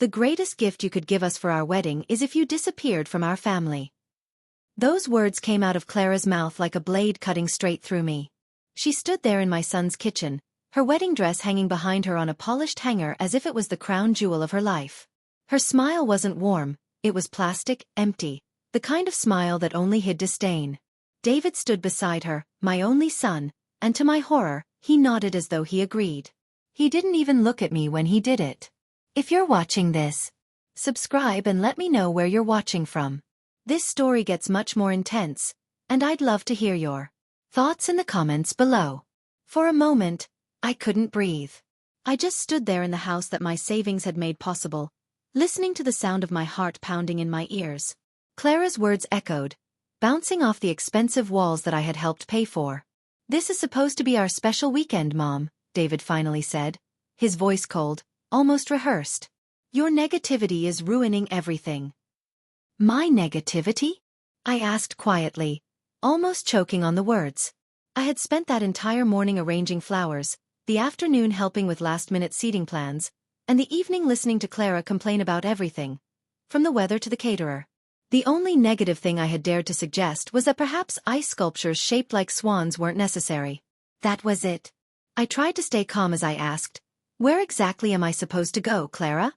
The greatest gift you could give us for our wedding is if you disappeared from our family. Those words came out of Clara's mouth like a blade cutting straight through me. She stood there in my son's kitchen, her wedding dress hanging behind her on a polished hanger as if it was the crown jewel of her life. Her smile wasn't warm, it was plastic, empty, the kind of smile that only hid disdain. David stood beside her, my only son, and to my horror, he nodded as though he agreed. He didn't even look at me when he did it. If you're watching this, subscribe and let me know where you're watching from. This story gets much more intense, and I'd love to hear your thoughts in the comments below. For a moment, I couldn't breathe. I just stood there in the house that my savings had made possible, listening to the sound of my heart pounding in my ears. Clara's words echoed, bouncing off the expensive walls that I had helped pay for. "This is supposed to be our special weekend, Mom," David finally said, his voice cold, almost rehearsed. "Your negativity is ruining everything." "My negativity?" I asked quietly, almost choking on the words. I had spent that entire morning arranging flowers, the afternoon helping with last-minute seating plans, and the evening listening to Clara complain about everything, from the weather to the caterer. The only negative thing I had dared to suggest was that perhaps ice sculptures shaped like swans weren't necessary. That was it. I tried to stay calm as I asked, "Where exactly am I supposed to go, Clara?"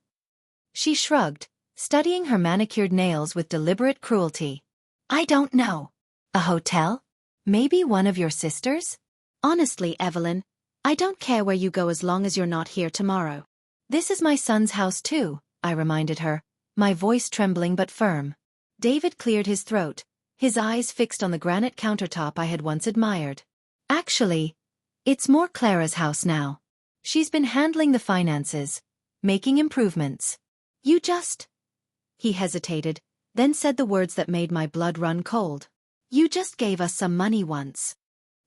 She shrugged, studying her manicured nails with deliberate cruelty. "I don't know. A hotel? Maybe one of your sisters? Honestly, Evelyn, I don't care where you go as long as you're not here tomorrow." "This is my son's house too," I reminded her, my voice trembling but firm. David cleared his throat, his eyes fixed on the granite countertop I had once admired. "Actually, it's more Clara's house now. She's been handling the finances, making improvements. You just..." He hesitated, then said the words that made my blood run cold. "You just gave us some money once."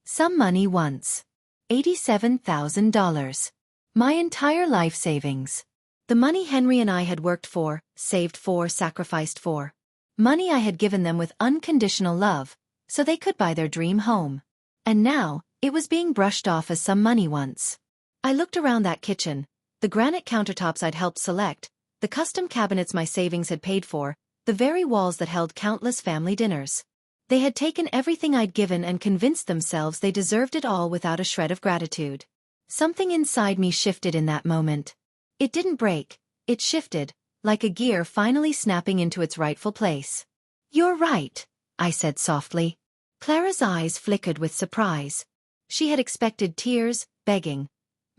Some money once. $87,000. My entire life savings. The money Henry and I had worked for, saved for, sacrificed for. Money I had given them with unconditional love, so they could buy their dream home. And now, it was being brushed off as some money once. I looked around that kitchen, the granite countertops I'd helped select, the custom cabinets my savings had paid for, the very walls that held countless family dinners. They had taken everything I'd given and convinced themselves they deserved it all without a shred of gratitude. Something inside me shifted in that moment. It didn't break, it shifted, like a gear finally snapping into its rightful place. "You're right," I said softly. Clara's eyes flickered with surprise. She had expected tears, begging,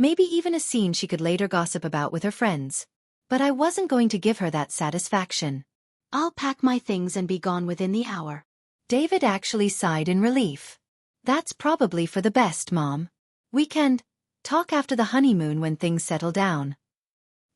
maybe even a scene she could later gossip about with her friends. But I wasn't going to give her that satisfaction. "I'll pack my things and be gone within the hour." David actually sighed in relief. "That's probably for the best, Mom. We can talk after the honeymoon when things settle down."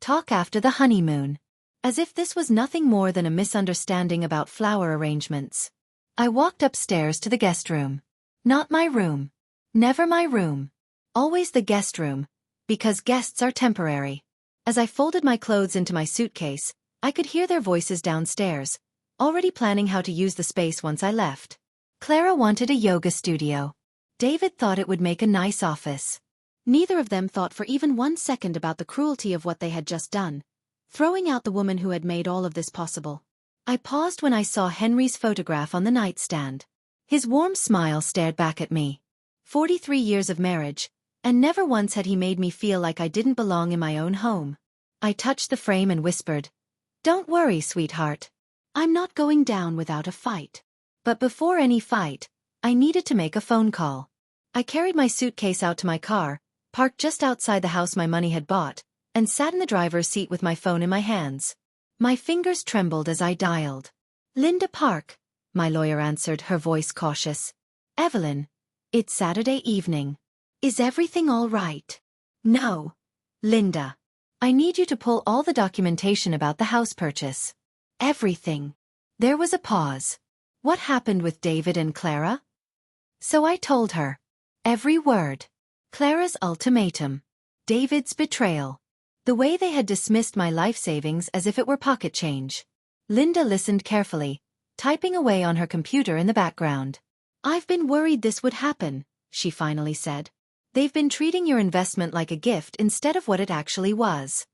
Talk after the honeymoon. As if this was nothing more than a misunderstanding about flower arrangements. I walked upstairs to the guest room. Not my room. Never my room. Always the guest room, because guests are temporary. As I folded my clothes into my suitcase, I could hear their voices downstairs, already planning how to use the space once I left. Clara wanted a yoga studio. David thought it would make a nice office. Neither of them thought for even 1 second about the cruelty of what they had just done, throwing out the woman who had made all of this possible. I paused when I saw Henry's photograph on the nightstand. His warm smile stared back at me. 43 years of marriage, and never once had he made me feel like I didn't belong in my own home. I touched the frame and whispered, "Don't worry, sweetheart. I'm not going down without a fight." But before any fight, I needed to make a phone call. I carried my suitcase out to my car, parked just outside the house my money had bought, and sat in the driver's seat with my phone in my hands. My fingers trembled as I dialed. "Linda Park," my lawyer answered, her voice cautious. "Evelyn, it's Saturday evening. Is everything all right?" "No, Linda. I need you to pull all the documentation about the house purchase. Everything." There was a pause. What happened with David and Clara? So I told her. Every word. Clara's ultimatum. David's betrayal. The way they had dismissed my life savings as if it were pocket change. Linda listened carefully, typing away on her computer in the background. "I've been worried this would happen," she finally said. "They've been treating your investment like a gift instead of what it actually was."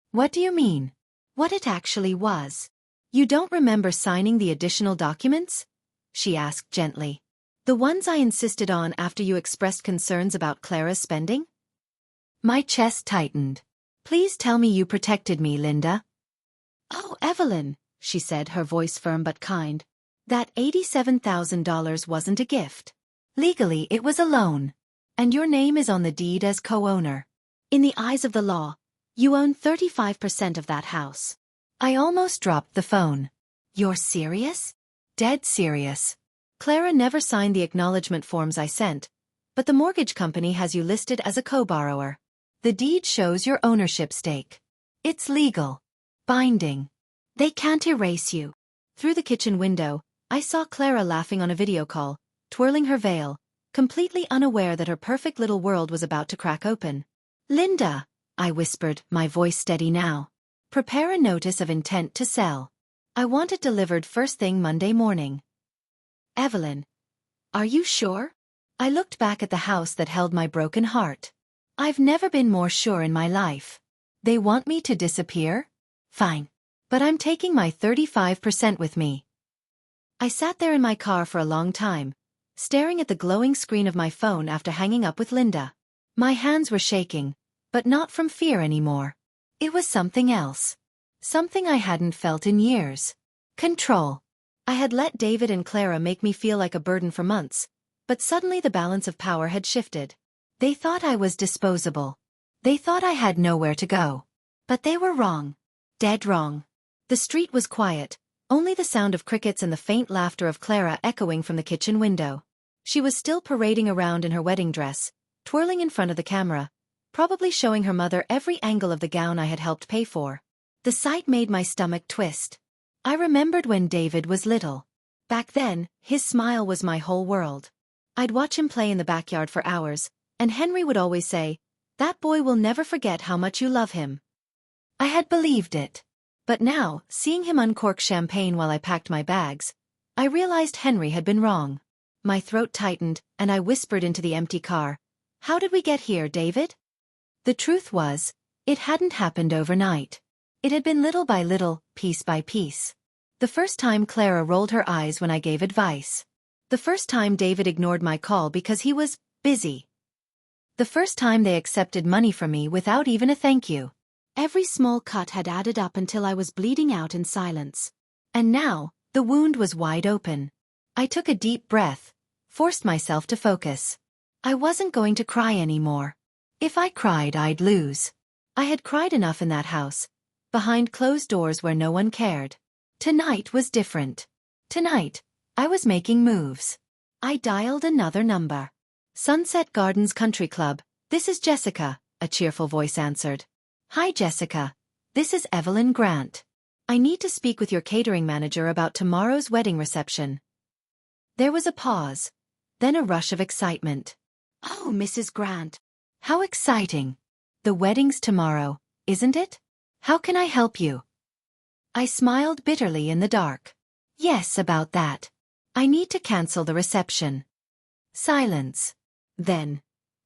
"What do you mean?" what it actually was. You don't remember signing the additional documents? She asked gently. The ones I insisted on after you expressed concerns about Clara's spending? My chest tightened. Please tell me you protected me, Linda. Oh, Evelyn, she said, her voice firm but kind. That $87,000 wasn't a gift. Legally, it was a loan. And your name is on the deed as co-owner. In the eyes of the law, you own 35% of that house. I almost dropped the phone. You're serious? Dead serious. Clara never signed the acknowledgement forms I sent, but the mortgage company has you listed as a co-borrower. The deed shows your ownership stake. It's legal. Binding. They can't erase you. Through the kitchen window, I saw Clara laughing on a video call, twirling her veil, completely unaware that her perfect little world was about to crack open. Linda, I whispered, my voice steady now. Prepare a notice of intent to sell. I want it delivered first thing Monday morning. Evelyn, are you sure? I looked back at the house that held my broken heart. I've never been more sure in my life. They want me to disappear? Fine. But I'm taking my 35% with me. I sat there in my car for a long time, staring at the glowing screen of my phone after hanging up with Linda. My hands were shaking, but not from fear anymore. It was something else. Something I hadn't felt in years. Control. I had let David and Clara make me feel like a burden for months, but suddenly the balance of power had shifted. They thought I was disposable. They thought I had nowhere to go. But they were wrong. Dead wrong. The street was quiet, only the sound of crickets and the faint laughter of Clara echoing from the kitchen window. She was still parading around in her wedding dress, twirling in front of the camera, probably showing her mother every angle of the gown I had helped pay for. The sight made my stomach twist. I remembered when David was little. Back then, his smile was my whole world. I'd watch him play in the backyard for hours, and Henry would always say, "That boy will never forget how much you love him." I had believed it. But now, seeing him uncork champagne while I packed my bags, I realized Henry had been wrong. My throat tightened, and I whispered into the empty car, "How did we get here, David?" The truth was, it hadn't happened overnight. It had been little by little, piece by piece. The first time Clara rolled her eyes when I gave advice. The first time David ignored my call because he was busy. The first time they accepted money from me without even a thank you. Every small cut had added up until I was bleeding out in silence. And now, the wound was wide open. I took a deep breath, forced myself to focus. I wasn't going to cry anymore. If I cried, I'd lose. I had cried enough in that house, behind closed doors where no one cared. Tonight was different. Tonight, I was making moves. I dialed another number. Sunset Gardens Country Club, "This is Jessica," a cheerful voice answered. "Hi Jessica, this is Evelyn Grant. I need to speak with your catering manager about tomorrow's wedding reception." There was a pause, then a rush of excitement. "Oh, Mrs. Grant. How exciting. The wedding's tomorrow, isn't it? How can I help you?" I smiled bitterly in the dark. "Yes, about that. I need to cancel the reception." Silence. Then,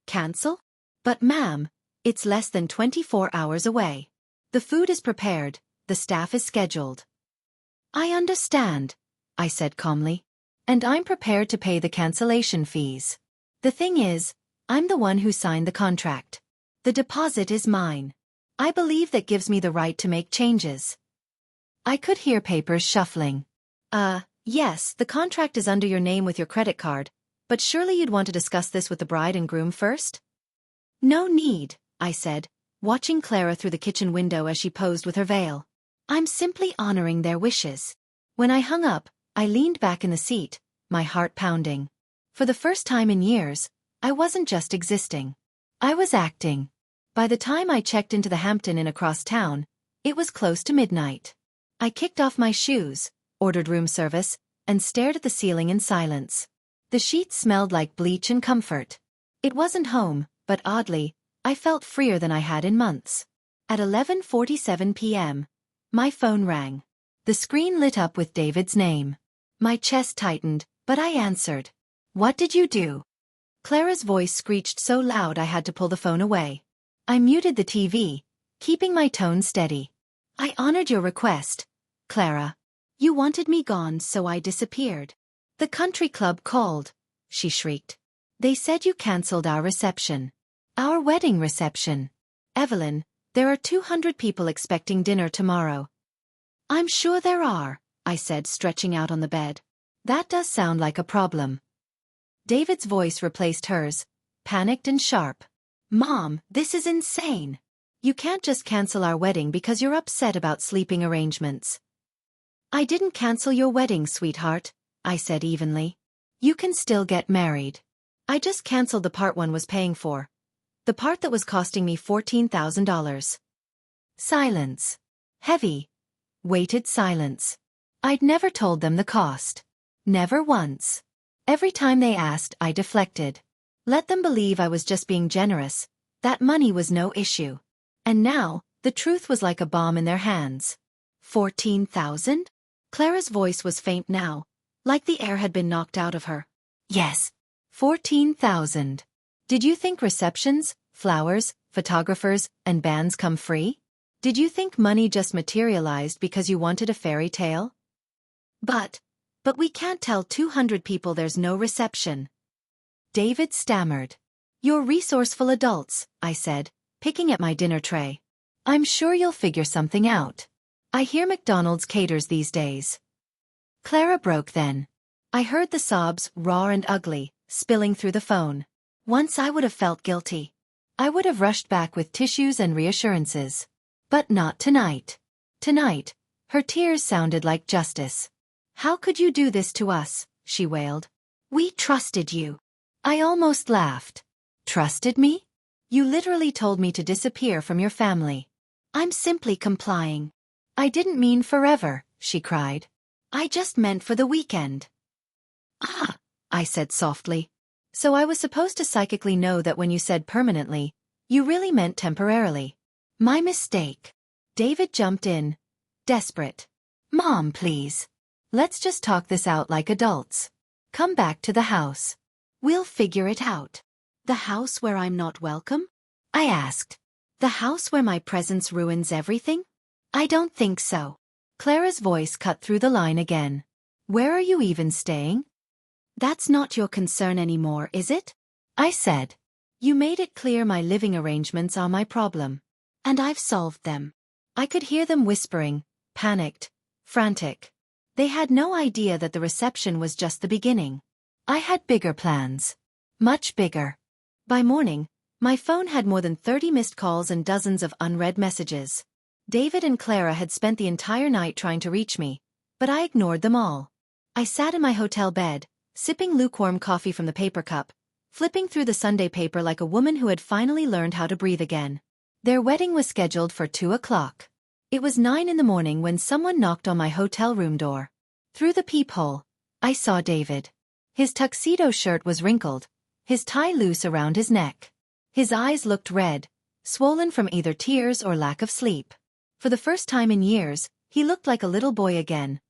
"Cancel? But ma'am, it's less than 24 hours away. The food is prepared, the staff is scheduled." "I understand," I said calmly. "And I'm prepared to pay the cancellation fees. The thing is, I'm the one who signed the contract. The deposit is mine. I believe that gives me the right to make changes." I could hear papers shuffling. Yes, the contract is under your name with your credit card, but surely you'd want to discuss this with the bride and groom first?" "No need," I said, watching Clara through the kitchen window as she posed with her veil. "I'm simply honoring their wishes." When I hung up, I leaned back in the seat, my heart pounding. For the first time in years, I wasn't just existing. I was acting. By the time I checked into the Hampton Inn across town, it was close to midnight. I kicked off my shoes, ordered room service, and stared at the ceiling in silence. The sheets smelled like bleach and comfort. It wasn't home, but oddly, I felt freer than I had in months. At 11:47 p.m., my phone rang. The screen lit up with David's name. My chest tightened, but I answered. "What did you do?" Clara's voice screeched so loud I had to pull the phone away. I muted the TV, keeping my tone steady. I honored your request, Clara. You wanted me gone, so I disappeared. The country club called, she shrieked. They said you cancelled our reception. Our wedding reception. Evelyn, there are 200 people expecting dinner tomorrow. I'm sure there are, I said, stretching out on the bed. That does sound like a problem. David's voice replaced hers, panicked and sharp. Mom, this is insane. You can't just cancel our wedding because you're upset about sleeping arrangements. I didn't cancel your wedding, sweetheart, I said evenly. You can still get married. I just canceled the part one was paying for. The part that was costing me $14,000. Silence. Heavy, weighted silence. I'd never told them the cost. Never once. Every time they asked, I deflected. Let them believe I was just being generous. That money was no issue. And now, the truth was like a bomb in their hands. 14,000? Clara's voice was faint now, like the air had been knocked out of her. Yes. 14,000. Did you think receptions, flowers, photographers, and bands come free? Did you think money just materialized because you wanted a fairy tale? But we can't tell 200 people there's no reception. David stammered. You're resourceful adults, I said, picking at my dinner tray. I'm sure you'll figure something out. I hear McDonald's caters these days. Clara broke then. I heard the sobs, raw and ugly, spilling through the phone. Once I would have felt guilty. I would have rushed back with tissues and reassurances. But not tonight. Tonight, her tears sounded like justice. How could you do this to us? She wailed. We trusted you. I almost laughed. Trusted me? You literally told me to disappear from your family. I'm simply complying. I didn't mean forever, she cried. I just meant for the weekend. Ah, I said softly. So I was supposed to psychically know that when you said permanently, you really meant temporarily. My mistake. David jumped in, desperate. Mom, please. Let's just talk this out like adults. Come back to the house. We'll figure it out. The house where I'm not welcome? I asked. The house where my presence ruins everything? I don't think so. Clara's voice cut through the line again. Where are you even staying? That's not your concern anymore, is it? I said. You made it clear my living arrangements are my problem. And I've solved them. I could hear them whispering, panicked, frantic. They had no idea that the reception was just the beginning. I had bigger plans. Much bigger. By morning, my phone had more than 30 missed calls and dozens of unread messages. David and Clara had spent the entire night trying to reach me, but I ignored them all. I sat in my hotel bed, sipping lukewarm coffee from the paper cup, flipping through the Sunday paper like a woman who had finally learned how to breathe again. Their wedding was scheduled for 2 o'clock. It was 9 in the morning when someone knocked on my hotel room door. Through the peephole, I saw David. His tuxedo shirt was wrinkled, his tie loose around his neck. His eyes looked red, swollen from either tears or lack of sleep. For the first time in years, he looked like a little boy again,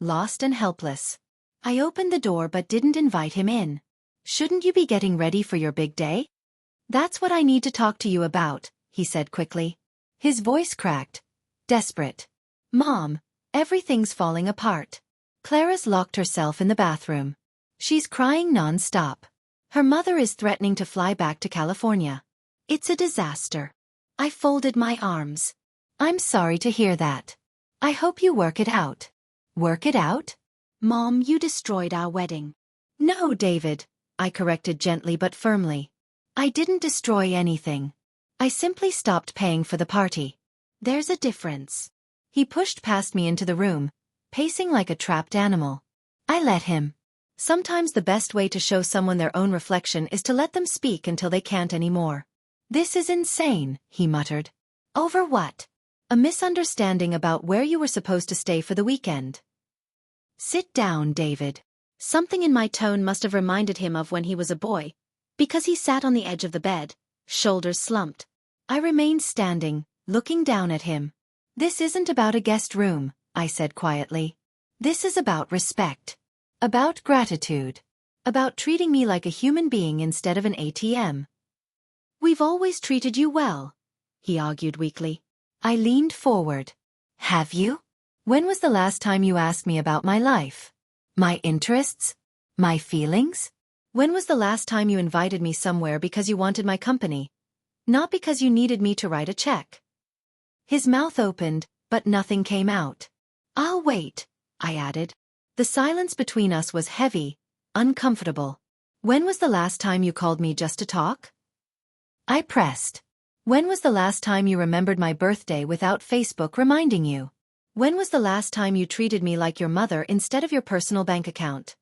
lost and helpless. I opened the door but didn't invite him in. Shouldn't you be getting ready for your big day? That's what I need to talk to you about, he said quickly. His voice cracked, desperate. Mom, everything's falling apart. Clara's locked herself in the bathroom. She's crying non-stop. Her mother is threatening to fly back to California. It's a disaster. I folded my arms. I'm sorry to hear that. I hope you work it out. Work it out? Mom, you destroyed our wedding. No, David, I corrected gently but firmly. I didn't destroy anything. I simply stopped paying for the party. There's a difference. He pushed past me into the room, pacing like a trapped animal. I let him. Sometimes the best way to show someone their own reflection is to let them speak until they can't anymore. This is insane, he muttered. Over what? A misunderstanding about where you were supposed to stay for the weekend. Sit down, David. Something in my tone must have reminded him of when he was a boy, because he sat on the edge of the bed, shoulders slumped. I remained standing, looking down at him. This isn't about a guest room, I said quietly. This is about respect. About gratitude. About treating me like a human being instead of an ATM. We've always treated you well, he argued weakly. I leaned forward. Have you? When was the last time you asked me about my life? My interests? My feelings? When was the last time you invited me somewhere because you wanted my company? Not because you needed me to write a check. His mouth opened, but nothing came out. I'll wait, I added. The silence between us was heavy, uncomfortable. When was the last time you called me just to talk? I pressed. When was the last time you remembered my birthday without Facebook reminding you? When was the last time you treated me like your mother instead of your personal bank account?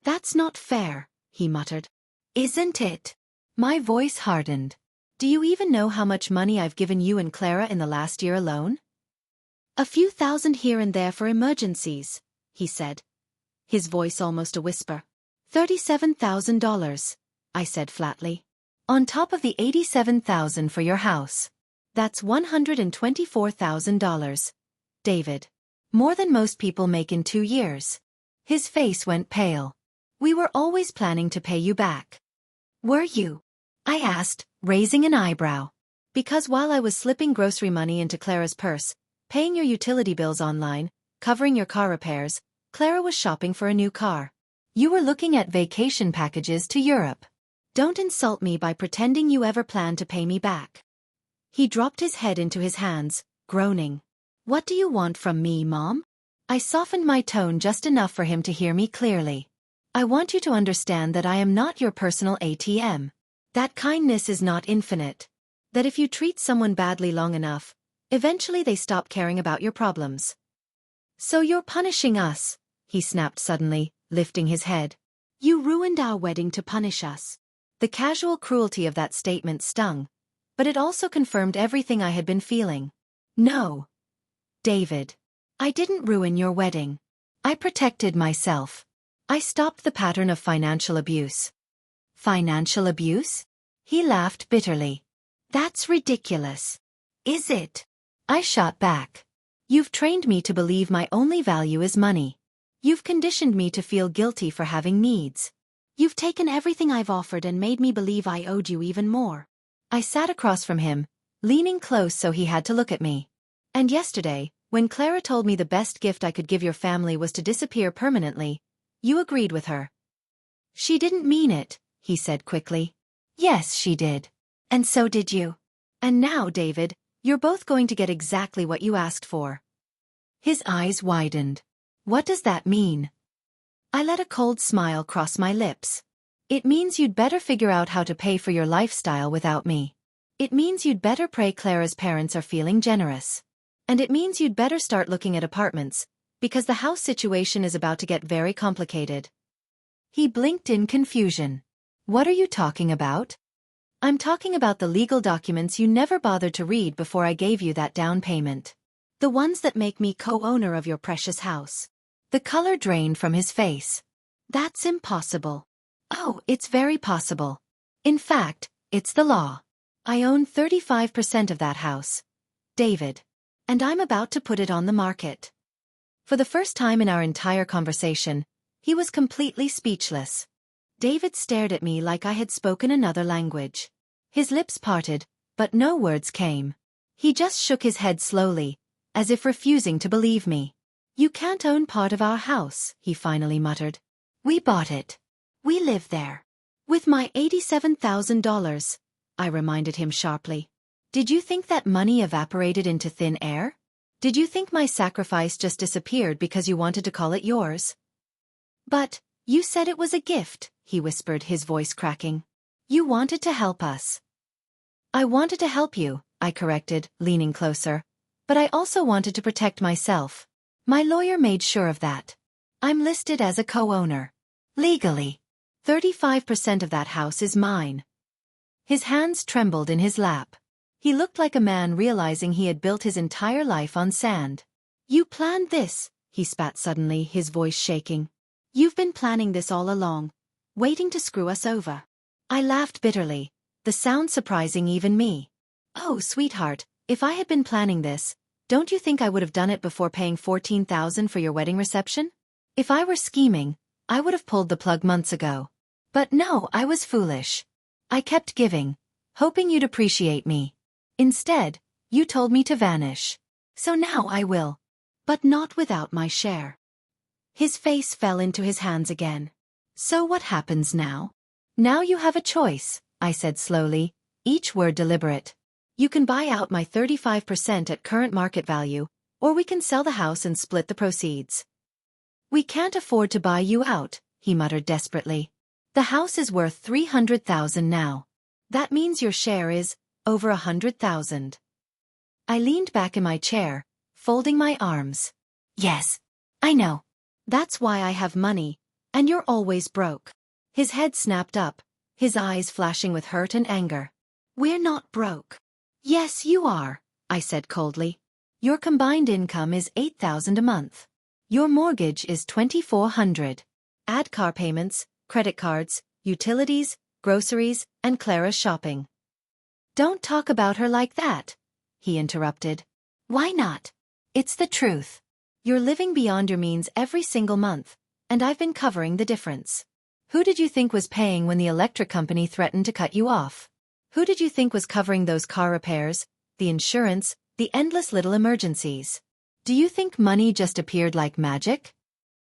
That's not fair, he muttered. Isn't it? My voice hardened. Do you even know how much money I've given you and Clara in the last year alone? A few thousand here and there for emergencies, he said, his voice almost a whisper. $37,000, I said flatly. On top of the $87,000 for your house. That's $124,000, David. More than most people make in 2 years. His face went pale. We were always planning to pay you back. Were you? I asked, raising an eyebrow. Because while I was slipping grocery money into Clara's purse, paying your utility bills online, covering your car repairs, Clara was shopping for a new car. You were looking at vacation packages to Europe. Don't insult me by pretending you ever planned to pay me back. He dropped his head into his hands, groaning. What do you want from me, Mom? I softened my tone just enough for him to hear me clearly. I want you to understand that I am not your personal ATM. That kindness is not infinite. That if you treat someone badly long enough, eventually they stop caring about your problems. So you're punishing us, he snapped suddenly, lifting his head. You ruined our wedding to punish us. The casual cruelty of that statement stung, but it also confirmed everything I had been feeling. No, David. I didn't ruin your wedding. I protected myself. I stopped the pattern of financial abuse. Financial abuse? He laughed bitterly. That's ridiculous. Is it? I shot back. You've trained me to believe my only value is money. You've conditioned me to feel guilty for having needs. You've taken everything I've offered and made me believe I owed you even more. I sat across from him, leaning close so he had to look at me. And yesterday, when Clara told me the best gift I could give your family was to disappear permanently, you agreed with her. She didn't mean it, he said quickly. Yes, she did. And so did you. And now, David, you're both going to get exactly what you asked for. His eyes widened. What does that mean? I let a cold smile cross my lips. It means you'd better figure out how to pay for your lifestyle without me. It means you'd better pray Clara's parents are feeling generous. And it means you'd better start looking at apartments, because the house situation is about to get very complicated. He blinked in confusion. What are you talking about? I'm talking about the legal documents you never bothered to read before I gave you that down payment. The ones that make me co-owner of your precious house. The color drained from his face. That's impossible. Oh, it's very possible. In fact, it's the law. I own 35% of that house, David. And I'm about to put it on the market. For the first time in our entire conversation, he was completely speechless. David stared at me like I had spoken another language. His lips parted, but no words came. He just shook his head slowly, as if refusing to believe me. You can't own part of our house, he finally muttered. We bought it. We live there. With my $87,000, I reminded him sharply. Did you think that money evaporated into thin air? Did you think my sacrifice just disappeared because you wanted to call it yours? But, you said it was a gift, he whispered, his voice cracking. You wanted to help us. I wanted to help you, I corrected, leaning closer. But I also wanted to protect myself. My lawyer made sure of that. I'm listed as a co-owner. Legally. 35% of that house is mine. His hands trembled in his lap. He looked like a man realizing he had built his entire life on sand. You planned this, he spat suddenly, his voice shaking. You've been planning this all along, waiting to screw us over. I laughed bitterly, the sound surprising even me. Oh, sweetheart, if I had been planning this, don't you think I would have done it before paying $14,000 for your wedding reception? If I were scheming, I would have pulled the plug months ago. But no, I was foolish. I kept giving, hoping you'd appreciate me. Instead, you told me to vanish. So now I will. But not without my share. His face fell into his hands again. So what happens now? Now you have a choice, I said slowly, each word deliberate. You can buy out my 35% at current market value, or we can sell the house and split the proceeds. We can't afford to buy you out, he muttered desperately. The house is worth $300,000 now. That means your share is over $100,000. I leaned back in my chair, folding my arms. Yes, I know. That's why I have money, and you're always broke. His head snapped up, his eyes flashing with hurt and anger. We're not broke. Yes, you are, I said coldly. Your combined income is $8,000 a month. Your mortgage is $2,400. Add car payments, credit cards, utilities, groceries, and Clara's shopping. Don't talk about her like that, he interrupted. Why not? It's the truth. You're living beyond your means every single month, and I've been covering the difference. Who did you think was paying when the electric company threatened to cut you off? Who did you think was covering those car repairs, the insurance, the endless little emergencies? Do you think money just appeared like magic?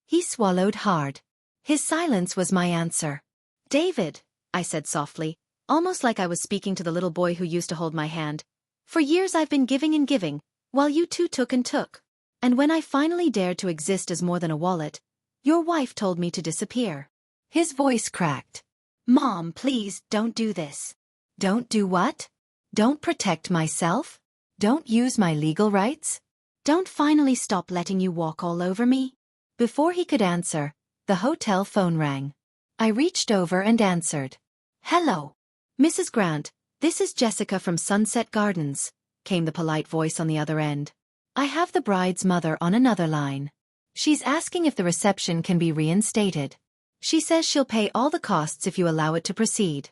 He swallowed hard. His silence was my answer. David, I said softly, almost like I was speaking to the little boy who used to hold my hand. For years I've been giving and giving, while you two took and took. And when I finally dared to exist as more than a wallet, your wife told me to disappear. His voice cracked. Mom, please, don't do this. Don't do what? Don't protect myself? Don't use my legal rights? Don't finally stop letting you walk all over me? Before he could answer, the hotel phone rang. I reached over and answered. Hello. Mrs. Grant, this is Jessica from Sunset Gardens, came the polite voice on the other end. I have the bride's mother on another line. She's asking if the reception can be reinstated. She says she'll pay all the costs if you allow it to proceed.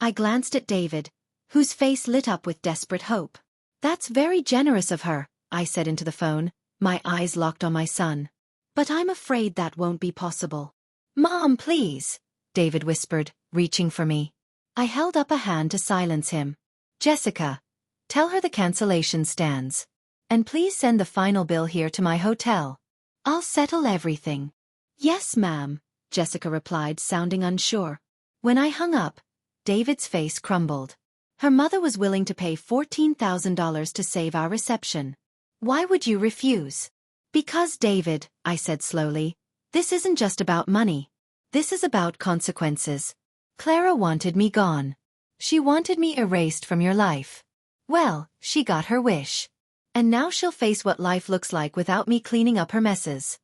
I glanced at David, whose face lit up with desperate hope. That's very generous of her, I said into the phone, my eyes locked on my son. But I'm afraid that won't be possible. Mom, please, David whispered, reaching for me. I held up a hand to silence him. Jessica, tell her the cancellation stands. And please send the final bill here to my hotel. I'll settle everything. Yes, ma'am, Jessica replied, sounding unsure. When I hung up, David's face crumbled. Her mother was willing to pay $14,000 to save our reception. Why would you refuse? Because, David, I said slowly, this isn't just about money. This is about consequences. Clara wanted me gone. She wanted me erased from your life. Well, she got her wish. And now she'll face what life looks like without me cleaning up her messes.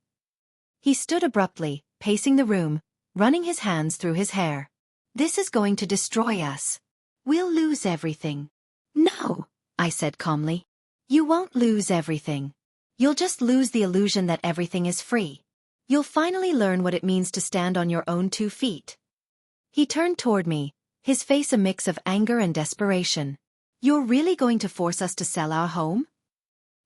He stood abruptly, pacing the room, running his hands through his hair. This is going to destroy us. We'll lose everything. No, I said calmly. You won't lose everything. You'll just lose the illusion that everything is free. You'll finally learn what it means to stand on your own 2 feet. He turned toward me, his face a mix of anger and desperation. You're really going to force us to sell our home?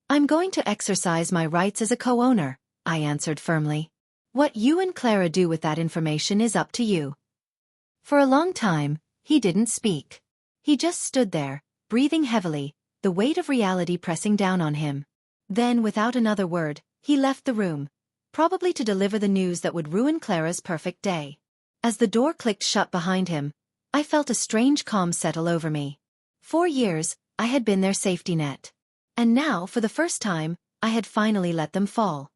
I'm going to exercise my rights as a co-owner, I answered firmly. What you and Clara do with that information is up to you. For a long time, he didn't speak. He just stood there, breathing heavily, the weight of reality pressing down on him. Then, without another word, he left the room, probably to deliver the news that would ruin Clara's perfect day. As the door clicked shut behind him, I felt a strange calm settle over me. 4 years, I had been their safety net. And now, for the first time, I had finally let them fall.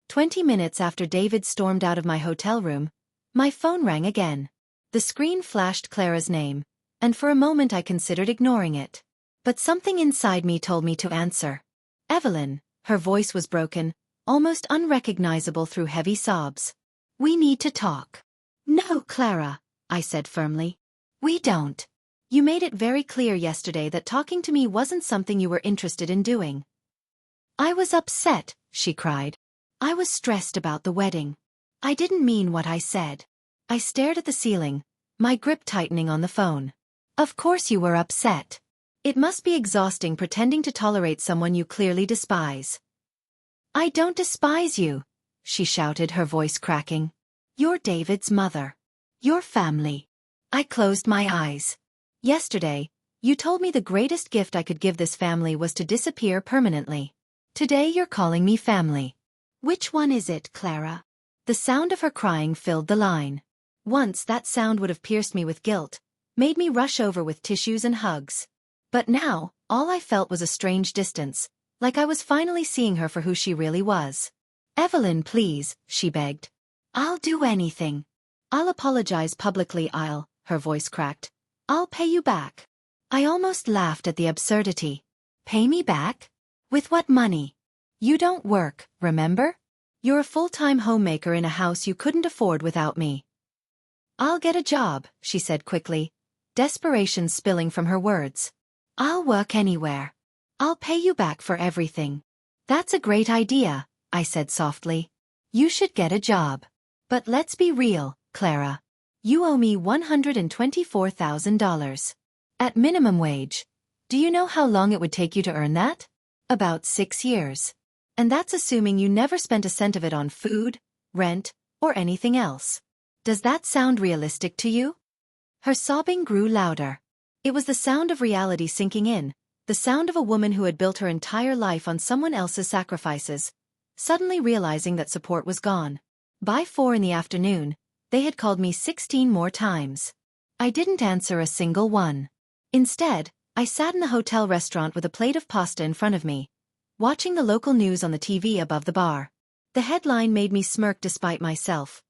20 minutes after David stormed out of my hotel room, my phone rang again. The screen flashed Clara's name, and for a moment I considered ignoring it. But something inside me told me to answer. Evelyn, her voice was broken, almost unrecognizable through heavy sobs. We need to talk. No, Clara, I said firmly. We don't. You made it very clear yesterday that talking to me wasn't something you were interested in doing. I was upset, she cried. I was stressed about the wedding. I didn't mean what I said. I stared at the ceiling, my grip tightening on the phone. Of course you were upset. It must be exhausting pretending to tolerate someone you clearly despise. I don't despise you, she shouted, her voice cracking. You're David's mother. Your family. I closed my eyes. Yesterday, you told me the greatest gift I could give this family was to disappear permanently. Today you're calling me family. Which one is it, Clara? The sound of her crying filled the line. Once that sound would have pierced me with guilt, made me rush over with tissues and hugs. But now, all I felt was a strange distance, like I was finally seeing her for who she really was. Evelyn, please, she begged. I'll do anything. I'll apologize publicly, her voice cracked. I'll pay you back. I almost laughed at the absurdity. Pay me back? With what money? You don't work, remember? You're a full-time homemaker in a house you couldn't afford without me. I'll get a job, she said quickly, desperation spilling from her words. I'll work anywhere. I'll pay you back for everything. That's a great idea, I said softly. You should get a job. But let's be real, Clara. You owe me $124,000. At minimum wage. Do you know how long it would take you to earn that? About 6 years. And that's assuming you never spent a cent of it on food, rent, or anything else. Does that sound realistic to you? Her sobbing grew louder. It was the sound of reality sinking in, the sound of a woman who had built her entire life on someone else's sacrifices, suddenly realizing that support was gone. By 4 in the afternoon, they had called me 16 more times. I didn't answer a single one. Instead, I sat in the hotel restaurant with a plate of pasta in front of me, watching the local news on the TV above the bar. The headline made me smirk despite myself.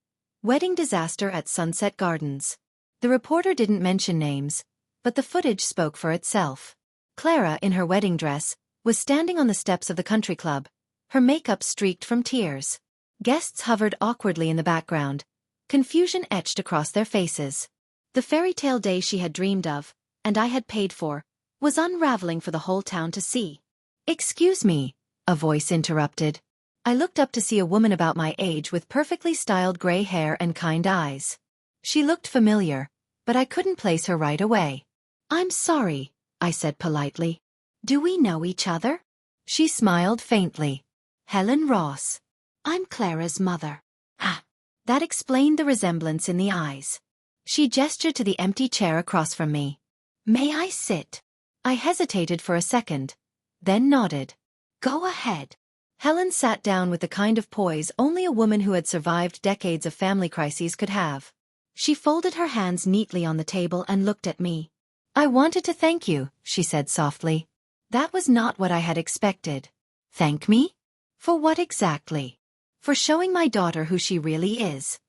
Wedding disaster at Sunset Gardens. The reporter didn't mention names, but the footage spoke for itself. Clara, in her wedding dress, was standing on the steps of the country club, her makeup streaked from tears. Guests hovered awkwardly in the background, confusion etched across their faces. The fairy tale day she had dreamed of, and I had paid for, was unraveling for the whole town to see. Excuse me, a voice interrupted. I looked up to see a woman about my age with perfectly styled gray hair and kind eyes. She looked familiar, but I couldn't place her right away. I'm sorry, I said politely. Do we know each other? She smiled faintly. Helen Ross. I'm Clara's mother. Ah, that explained the resemblance in the eyes. She gestured to the empty chair across from me. May I sit? I hesitated for a second, then nodded. Go ahead. Helen sat down with the kind of poise only a woman who had survived decades of family crises could have. She folded her hands neatly on the table and looked at me. I wanted to thank you, she said softly. That was not what I had expected. Thank me? For what exactly? For showing my daughter who she really is.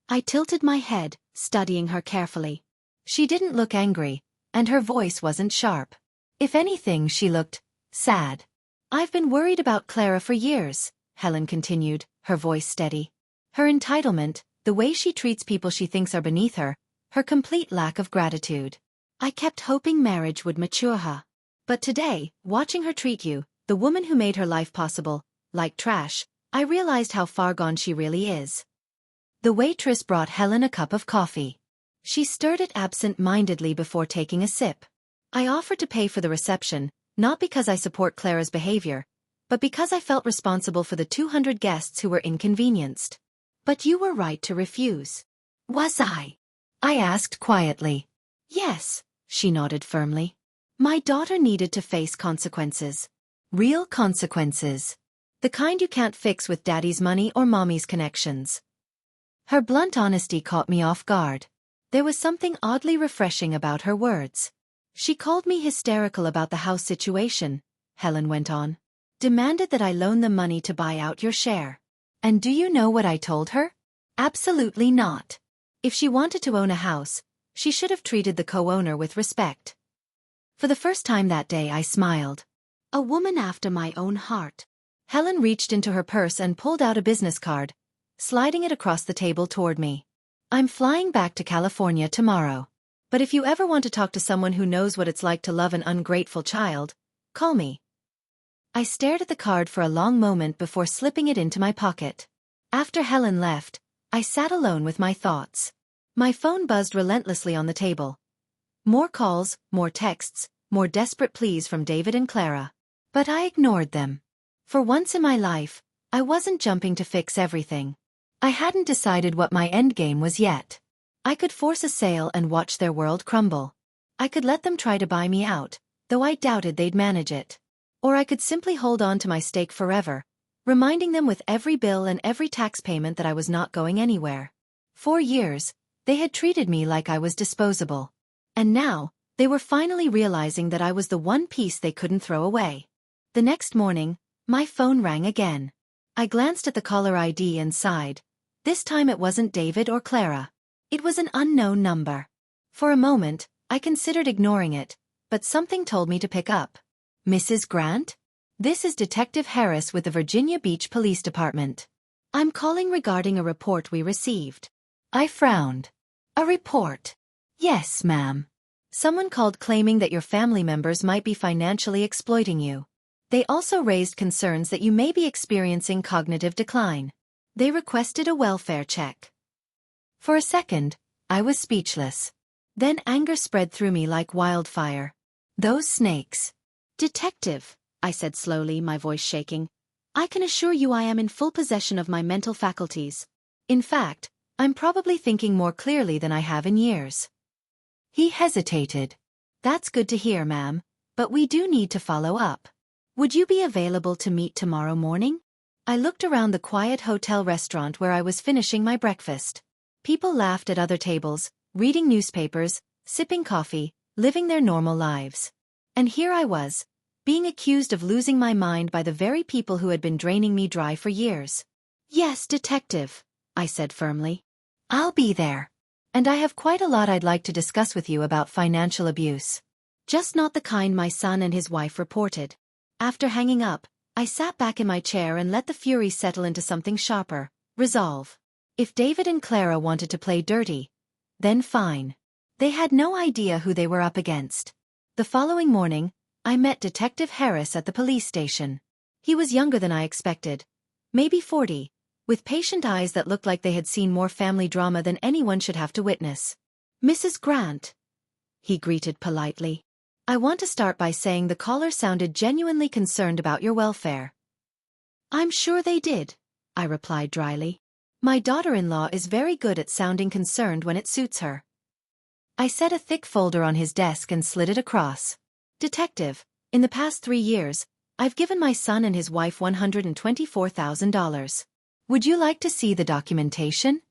I tilted my head, studying her carefully. She didn't look angry, and her voice wasn't sharp. If anything, she looked sad. I've been worried about Clara for years, Helen continued, her voice steady. Her entitlement, the way she treats people she thinks are beneath her, her complete lack of gratitude. I kept hoping marriage would mature her. But today, watching her treat you, the woman who made her life possible, like trash, I realized how far gone she really is. The waitress brought Helen a cup of coffee. She stirred it absent-mindedly before taking a sip. I offered to pay for the reception, not because I support Clara's behavior, but because I felt responsible for the 200 guests who were inconvenienced. But you were right to refuse. Was I? I asked quietly. Yes, she nodded firmly. My daughter needed to face consequences. Real consequences. The kind you can't fix with daddy's money or mommy's connections. Her blunt honesty caught me off guard. There was something oddly refreshing about her words. She called me hysterical about the house situation, Helen went on. Demanded that I loan them money to buy out your share. And do you know what I told her? Absolutely not. If she wanted to own a house, she should have treated the co-owner with respect. For the first time that day I smiled. A woman after my own heart. Helen reached into her purse and pulled out a business card, sliding it across the table toward me. I'm flying back to California tomorrow. But if you ever want to talk to someone who knows what it's like to love an ungrateful child, call me. I stared at the card for a long moment before slipping it into my pocket. After Helen left, I sat alone with my thoughts. My phone buzzed relentlessly on the table. More calls, more texts, more desperate pleas from David and Clara. But I ignored them. For once in my life, I wasn't jumping to fix everything. I hadn't decided what my endgame was yet. I could force a sale and watch their world crumble. I could let them try to buy me out, though I doubted they'd manage it. Or I could simply hold on to my stake forever, reminding them with every bill and every tax payment that I was not going anywhere. 4 years, they had treated me like I was disposable. And now, they were finally realizing that I was the one piece they couldn't throw away. The next morning, my phone rang again. I glanced at the caller ID and sighed. This time it wasn't David or Clara. It was an unknown number. For a moment, I considered ignoring it, but something told me to pick up. Mrs. Grant? This is Detective Harris with the Virginia Beach Police Department. I'm calling regarding a report we received. I frowned. A report? Yes, ma'am. Someone called claiming that your family members might be financially exploiting you. They also raised concerns that you may be experiencing cognitive decline. They requested a welfare check. For a second, I was speechless. Then anger spread through me like wildfire. Those snakes. Detective, I said slowly, my voice shaking. I can assure you I am in full possession of my mental faculties. In fact, I'm probably thinking more clearly than I have in years. He hesitated. That's good to hear, ma'am, but we do need to follow up. Would you be available to meet tomorrow morning? I looked around the quiet hotel restaurant where I was finishing my breakfast. People laughed at other tables, reading newspapers, sipping coffee, living their normal lives. And here I was, being accused of losing my mind by the very people who had been draining me dry for years. Yes, detective, I said firmly. I'll be there. And I have quite a lot I'd like to discuss with you about financial abuse. Just not the kind my son and his wife reported. After hanging up, I sat back in my chair and let the fury settle into something sharper, resolve. If David and Clara wanted to play dirty, then fine. They had no idea who they were up against. The following morning, I met Detective Harris at the police station. He was younger than I expected, maybe 40, with patient eyes that looked like they had seen more family drama than anyone should have to witness. Mrs. Grant, he greeted politely. I want to start by saying the caller sounded genuinely concerned about your welfare. I'm sure they did, I replied dryly. My daughter-in-law is very good at sounding concerned when it suits her. I set a thick folder on his desk and slid it across. Detective, in the past 3 years, I've given my son and his wife $124,000. Would you like to see the documentation?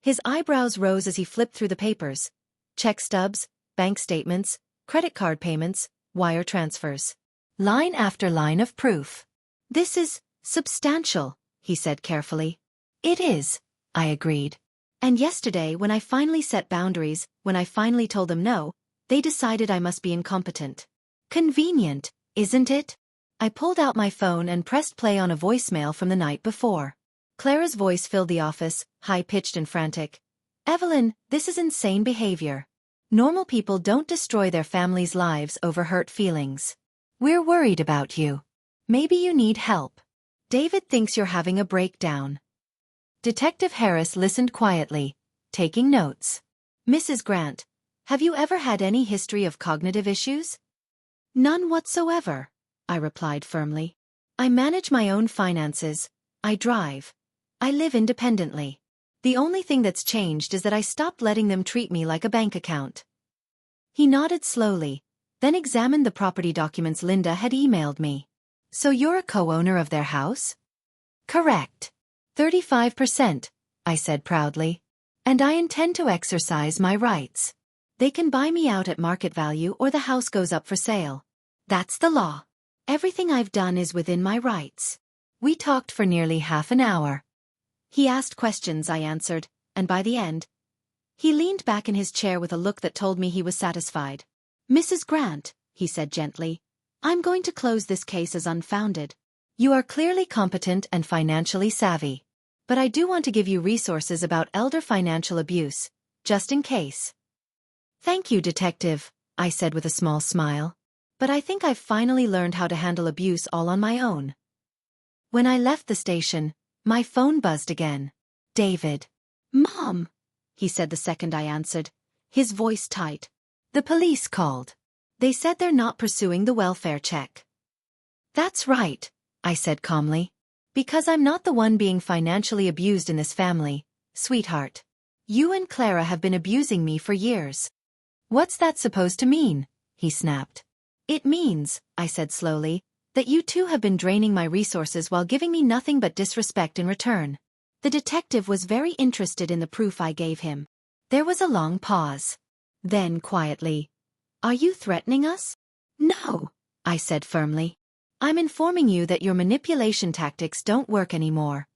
His eyebrows rose as he flipped through the papers. Check stubs, bank statements, credit card payments, wire transfers. Line after line of proof. This is substantial, he said carefully. It is, I agreed. And yesterday, when I finally set boundaries, when I finally told them no, they decided I must be incompetent. Convenient, isn't it? I pulled out my phone and pressed play on a voicemail from the night before. Clara's voice filled the office, high-pitched and frantic. Evelyn, this is insane behavior. Normal people don't destroy their families' lives over hurt feelings. We're worried about you. Maybe you need help. David thinks you're having a breakdown. Detective Harris listened quietly, taking notes. Mrs. Grant, have you ever had any history of cognitive issues? None whatsoever, I replied firmly. I manage my own finances. I drive. I live independently. The only thing that's changed is that I stopped letting them treat me like a bank account. He nodded slowly, then examined the property documents Linda had emailed me. So you're a co-owner of their house? Correct. 35%, I said proudly. And I intend to exercise my rights. They can buy me out at market value or the house goes up for sale. That's the law. Everything I've done is within my rights. We talked for nearly half an hour. He asked questions, I answered, and by the end, he leaned back in his chair with a look that told me he was satisfied. Mrs. Grant, he said gently, I'm going to close this case as unfounded. You are clearly competent and financially savvy. But I do want to give you resources about elder financial abuse, just in case. Thank you, Detective, I said with a small smile. But I think I've finally learned how to handle abuse all on my own. When I left the station, my phone buzzed again. David. Mom, he said the second I answered, his voice tight. The police called. They said they're not pursuing the welfare check. That's right, I said calmly. Because I'm not the one being financially abused in this family, sweetheart. You and Clara have been abusing me for years. What's that supposed to mean? He snapped. It means, I said slowly, That you two have been draining my resources while giving me nothing but disrespect in return. The detective was very interested in the proof I gave him. There was a long pause. Then, quietly, "Are you threatening us?" "No," I said firmly. "I'm informing you that your manipulation tactics don't work anymore."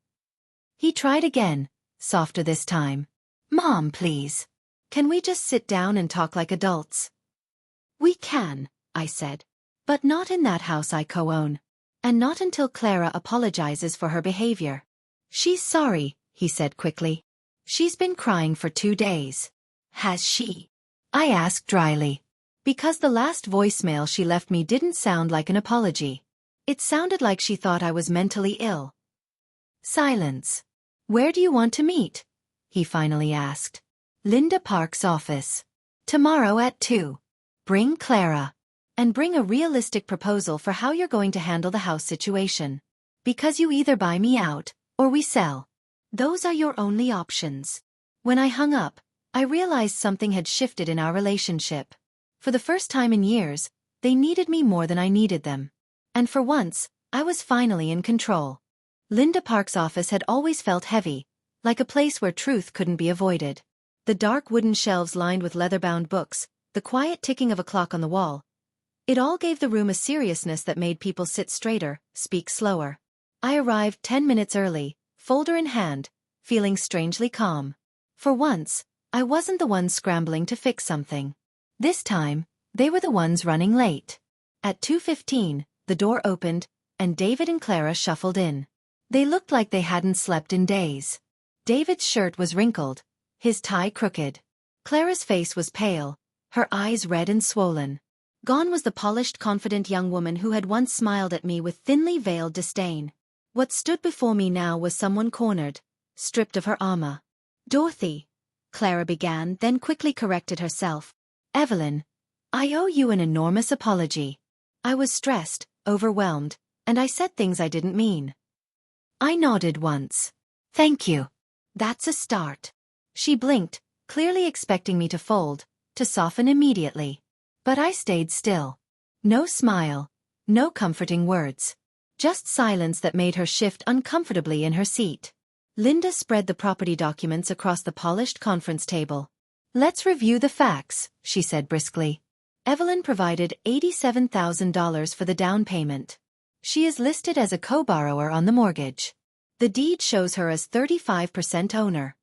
He tried again, softer this time. "Mom, please. Can we just sit down and talk like adults?" "We can," I said. "But not in that house I co-own. And not until Clara apologizes for her behavior." "She's sorry," he said quickly. "She's been crying for 2 days." "Has she?" I asked dryly. Because the last voicemail she left me didn't sound like an apology. It sounded like she thought I was mentally ill. Silence. "Where do you want to meet?" he finally asked. "Linda Park's office. Tomorrow at 2. Bring Clara. And bring a realistic proposal for how you're going to handle the house situation. Because you either buy me out, or we sell. Those are your only options." When I hung up, I realized something had shifted in our relationship. For the first time in years, they needed me more than I needed them. And for once, I was finally in control. Linda Park's office had always felt heavy, like a place where truth couldn't be avoided. The dark wooden shelves lined with leather-bound books, the quiet ticking of a clock on the wall. It all gave the room a seriousness that made people sit straighter, speak slower. I arrived 10 minutes early, folder in hand, feeling strangely calm. For once, I wasn't the one scrambling to fix something. This time, they were the ones running late. At 2:15, the door opened, and David and Clara shuffled in. They looked like they hadn't slept in days. David's shirt was wrinkled, his tie crooked. Clara's face was pale, her eyes red and swollen. Gone was the polished, confident young woman who had once smiled at me with thinly veiled disdain. What stood before me now was someone cornered, stripped of her armor. "Dorothy," Clara began, then quickly corrected herself. "Evelyn, I owe you an enormous apology. I was stressed, overwhelmed, and I said things I didn't mean." I nodded once. "Thank you. That's a start." She blinked, clearly expecting me to fold, to soften immediately. But I stayed still. No smile, no comforting words. Just silence that made her shift uncomfortably in her seat. Linda spread the property documents across the polished conference table. "Let's review the facts," she said briskly. Evelyn provided $87,000 for the down payment. She is listed as a co-borrower on the mortgage. The deed shows her as 35% owner.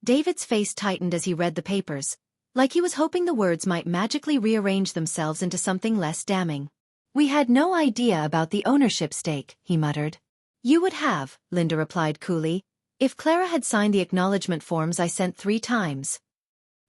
David's face tightened as he read the papers, like he was hoping the words might magically rearrange themselves into something less damning. "We had no idea about the ownership stake," he muttered. "You would have," Linda replied coolly, "if Clara had signed the acknowledgement forms I sent 3 times.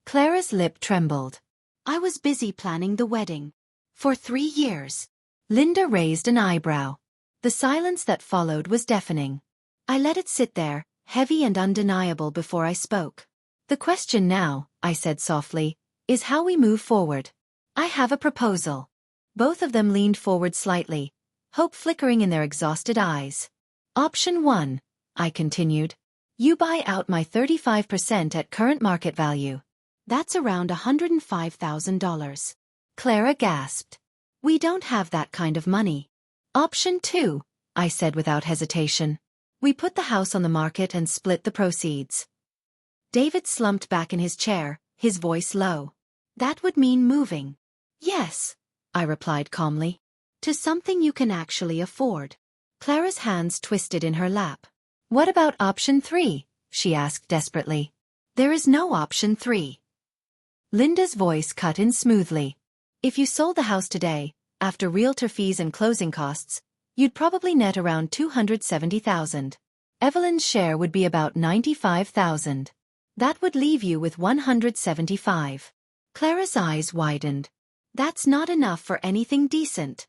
Clara's lip trembled. "I was busy planning the wedding. For 3 years. Linda raised an eyebrow. The silence that followed was deafening. I let it sit there, heavy and undeniable, before I spoke. "The question now," I said softly, "is how we move forward. I have a proposal." Both of them leaned forward slightly, hope flickering in their exhausted eyes. "Option 1, I continued. "You buy out my 35% at current market value. That's around $105,000. Clara gasped. "We don't have that kind of money." "Option 2, I said without hesitation. "We put the house on the market and split the proceeds." David slumped back in his chair, his voice low. "That would mean moving." "Yes," I replied calmly. "To something you can actually afford." Clara's hands twisted in her lap. "What about option 3? She asked desperately. "There is no option 3. Linda's voice cut in smoothly. "If you sold the house today, after realtor fees and closing costs, you'd probably net around $270,000. Evelyn's share would be about $95,000. That would leave you with $175,000. Clara's eyes widened. "That's not enough for anything decent."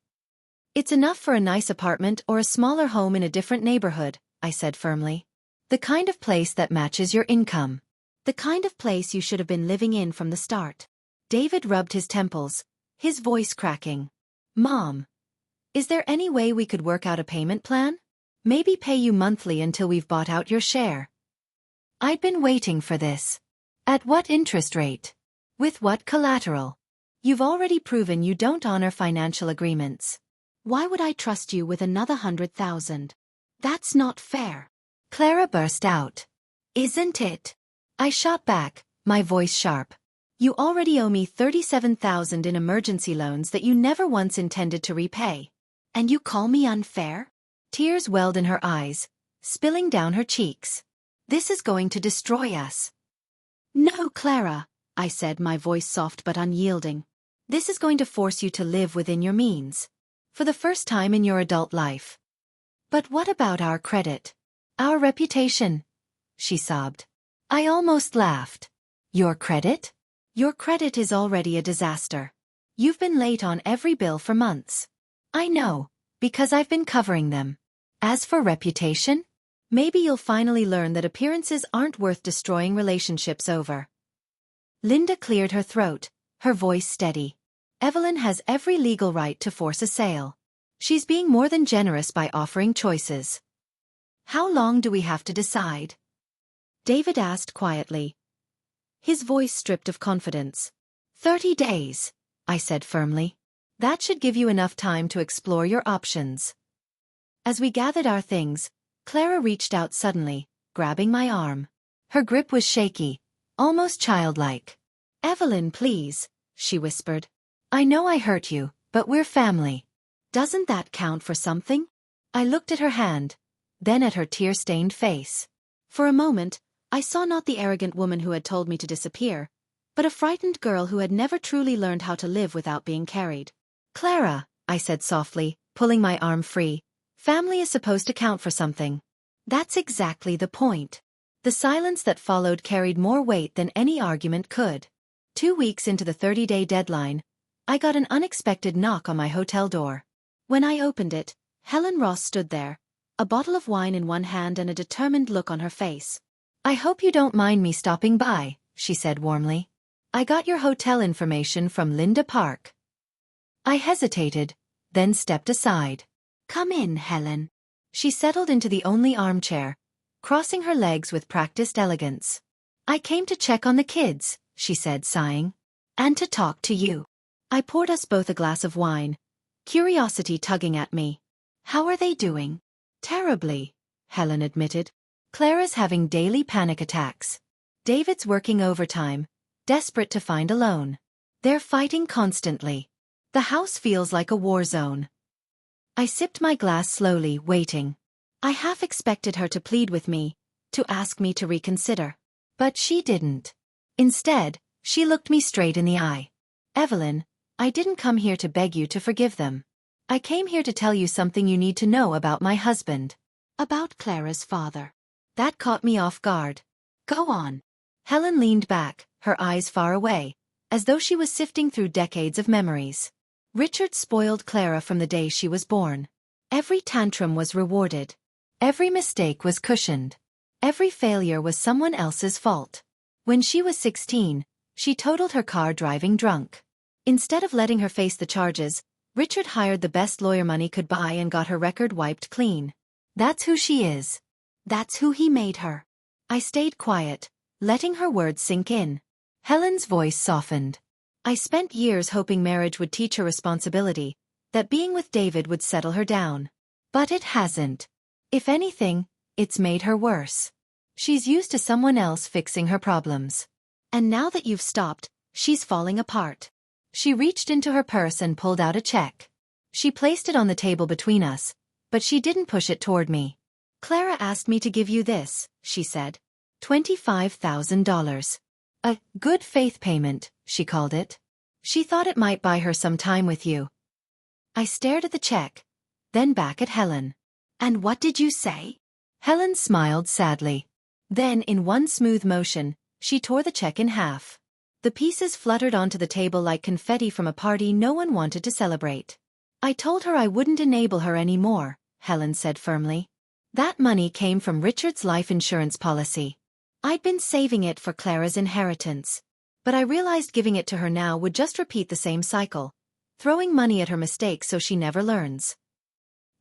"It's enough for a nice apartment or a smaller home in a different neighborhood," I said firmly. "The kind of place that matches your income. The kind of place you should have been living in from the start." David rubbed his temples, his voice cracking. "Mom, is there any way we could work out a payment plan? Maybe pay you monthly until we've bought out your share." I'd been waiting for this. "At what interest rate? With what collateral? You've already proven you don't honor financial agreements." Why would I trust you with another 100,000? That's not fair. Clara burst out. Isn't it? I shot back, my voice sharp. You already owe me 37,000 in emergency loans that you never once intended to repay. And you call me unfair? Tears welled in her eyes, spilling down her cheeks. This is going to destroy us. No, Clara, I said, my voice soft but unyielding. This is going to force you to live within your means. For the first time in your adult life. But what about our credit? Our reputation? She sobbed. I almost laughed. Your credit? Your credit is already a disaster. You've been late on every bill for months. I know, because I've been covering them. As for reputation? Maybe you'll finally learn that appearances aren't worth destroying relationships over. Linda cleared her throat, her voice steady. Evelyn has every legal right to force a sale. She's being more than generous by offering choices. How long do we have to decide? David asked quietly, his voice stripped of confidence. 30 days, I said firmly. That should give you enough time to explore your options. As we gathered our things, Clara reached out suddenly, grabbing my arm. Her grip was shaky, almost childlike. Evelyn, please, she whispered. I know I hurt you, but we're family. Doesn't that count for something? I looked at her hand, then at her tear-stained face. For a moment, I saw not the arrogant woman who had told me to disappear, but a frightened girl who had never truly learned how to live without being carried. Clara, I said softly, pulling my arm free, family is supposed to count for something. That's exactly the point. The silence that followed carried more weight than any argument could. 2 weeks into the 30-day deadline, I got an unexpected knock on my hotel door. When I opened it, Helen Ross stood there, a bottle of wine in one hand and a determined look on her face. I hope you don't mind me stopping by, she said warmly. I got your hotel information from Linda Park. I hesitated, then stepped aside. Come in, Helen. She settled into the only armchair, crossing her legs with practiced elegance. I came to check on the kids, she said, sighing. And to talk to you. I poured us both a glass of wine, curiosity tugging at me. How are they doing? Terribly, Helen admitted. Clara's having daily panic attacks. David's working overtime, desperate to find a loan. They're fighting constantly. The house feels like a war zone. I sipped my glass slowly, waiting. I half expected her to plead with me, to ask me to reconsider. But she didn't. Instead, she looked me straight in the eye. Evelyn, I didn't come here to beg you to forgive them. I came here to tell you something you need to know about my husband. About Clara's father. That caught me off guard. Go on. Helen leaned back, her eyes far away, as though she was sifting through decades of memories. Richard spoiled Clara from the day she was born. Every tantrum was rewarded. Every mistake was cushioned. Every failure was someone else's fault. When she was 16, she totaled her car driving drunk. Instead of letting her face the charges, Richard hired the best lawyer money could buy and got her record wiped clean. That's who she is. That's who he made her. I stayed quiet, letting her words sink in. Helen's voice softened. I spent years hoping marriage would teach her responsibility, that being with David would settle her down. But it hasn't. If anything, it's made her worse. She's used to someone else fixing her problems. And now that you've stopped, she's falling apart. She reached into her purse and pulled out a check. She placed it on the table between us, but she didn't push it toward me. Clara asked me to give you this, she said. $25,000. A good faith payment, she called it. She thought it might buy her some time with you. I stared at the check, then back at Helen. And what did you say? Helen smiled sadly. Then, in one smooth motion, she tore the check in half. The pieces fluttered onto the table like confetti from a party no one wanted to celebrate. I told her I wouldn't enable her anymore, Helen said firmly. That money came from Richard's life insurance policy. I'd been saving it for Clara's inheritance. But I realized giving it to her now would just repeat the same cycle, throwing money at her mistakes so she never learns.